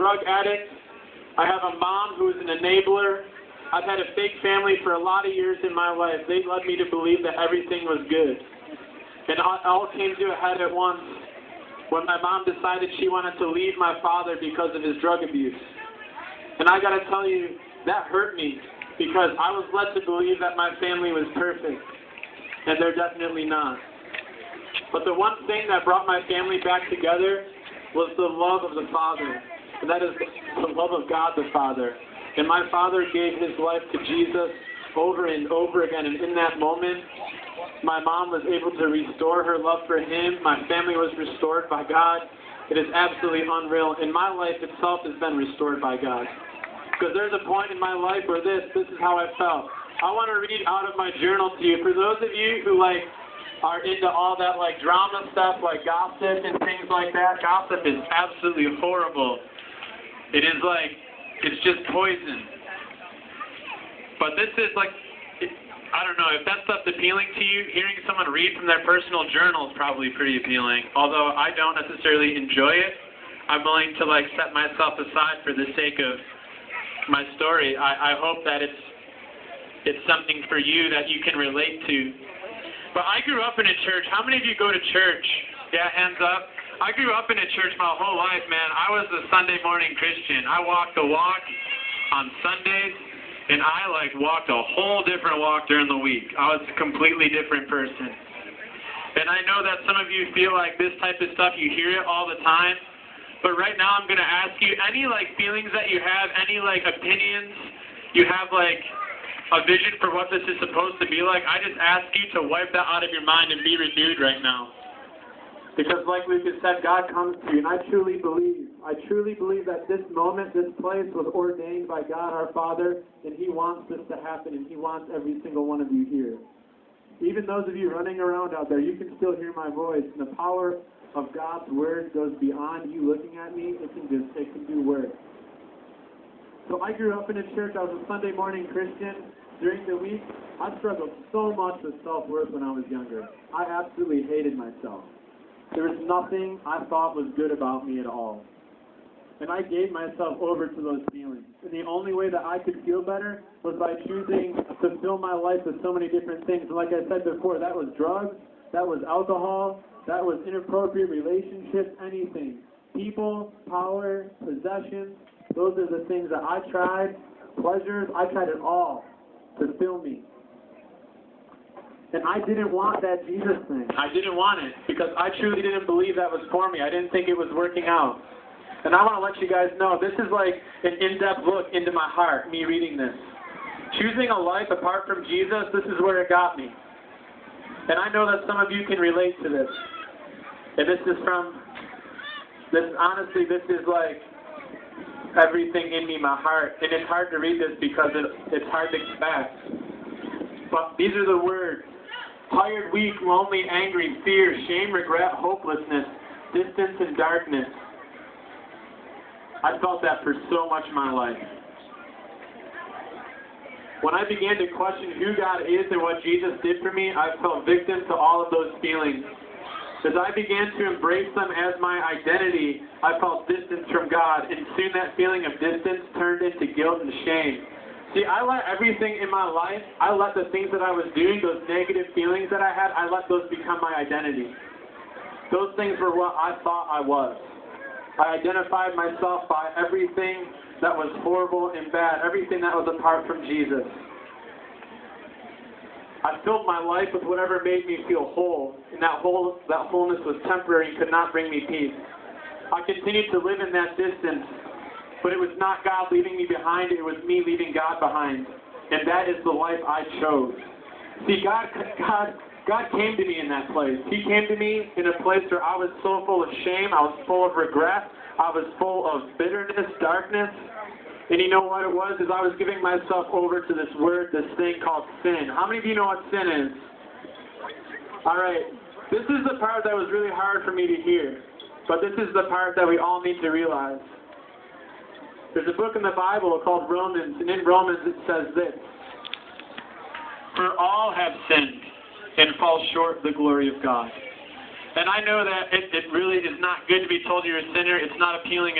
drug addict. I have a mom who is an enabler. I've had a fake family for a lot of years in my life. They led me to believe that everything was good. And it all came to a head at once when my mom decided she wanted to leave my father because of his drug abuse. And I got to tell you, that hurt me because I was led to believe that my family was perfect. And they're definitely not. But the one thing that brought my family back together was the love of the Father. And that is the love of God the Father. And my father gave his life to Jesus over and over again. And in that moment, my mom was able to restore her love for him. My family was restored by God. It is absolutely unreal. And my life itself has been restored by God. Because there's a point in my life where this is how I felt. I want to read out of my journal to you. For those of you who are into all that drama stuff, like gossip and things like that, gossip is absolutely horrible. It is it's just poison. But this is I don't know, if that stuff's appealing to you, hearing someone read from their personal journal is probably pretty appealing. Although I don't necessarily enjoy it, I'm willing to set myself aside for the sake of my story. I hope that it's something for you that you can relate to. But I grew up in a church. How many of you go to church? Yeah, hands up. I grew up in a church my whole life, man. I was a Sunday morning Christian. I walked the walk on Sundays, and I walked a whole different walk during the week. I was a completely different person. And I know that some of you feel like this type of stuff, you hear it all the time. But right now I'm going to ask you, any feelings that you have, any opinions, you have a vision for what this is supposed to be like, I just ask you to wipe that out of your mind and be renewed right now. Because like Lucas said, God comes to you, and I truly believe that this moment, this place was ordained by God our Father, and He wants this to happen, and He wants every single one of you here. Even those of you running around out there, you can still hear my voice, and the power of God's Word goes beyond you looking at me. It can do work. So I grew up in a church. I was a Sunday morning Christian. During the week, I struggled so much with self-worth when I was younger. I absolutely hated myself. There was nothing I thought was good about me at all. And I gave myself over to those feelings. And the only way that I could feel better was by choosing to fill my life with so many different things. And like I said before, that was drugs, that was alcohol, that was inappropriate relationships, anything. People, power, possessions, those are the things that I tried. Pleasures, I tried it all to fill me. And I didn't want that Jesus thing. I didn't want it because I truly didn't believe that was for me. I didn't think it was working out. And I want to let you guys know, this is an in-depth look into my heart, me reading this. Choosing a life apart from Jesus, this is where it got me. And I know that some of you can relate to this. And this is honestly, this is everything in me, my heart. And it's hard to read this because it's hard to expect. But these are the words. Tired, weak, lonely, angry, fear, shame, regret, hopelessness, distance, and darkness. I felt that for so much of my life. When I began to question who God is and what Jesus did for me, I fell victim to all of those feelings. As I began to embrace them as my identity, I felt distance from God, and soon that feeling of distance turned into guilt and shame. See, I let everything in my life, I let the things that I was doing, those negative feelings that I had, I let those become my identity. Those things were what I thought I was. I identified myself by everything that was horrible and bad, everything that was apart from Jesus. I filled my life with whatever made me feel whole, and that wholeness was temporary and could not bring me peace. I continued to live in that distance. But it was not God leaving me behind, it was me leaving God behind. And that is the life I chose. See, God came to me in that place. He came to me in a place where I was so full of shame, I was full of regret, I was full of bitterness, darkness. And you know what it was? Is I was giving myself over to this thing called sin. How many of you know what sin is? Alright, this is the part that was really hard for me to hear. But this is the part that we all need to realize. There's a book in the Bible called Romans, and in Romans it says this: For all have sinned and fall short of the glory of God. And I know that it really is not good to be told you're a sinner. It's not appealing at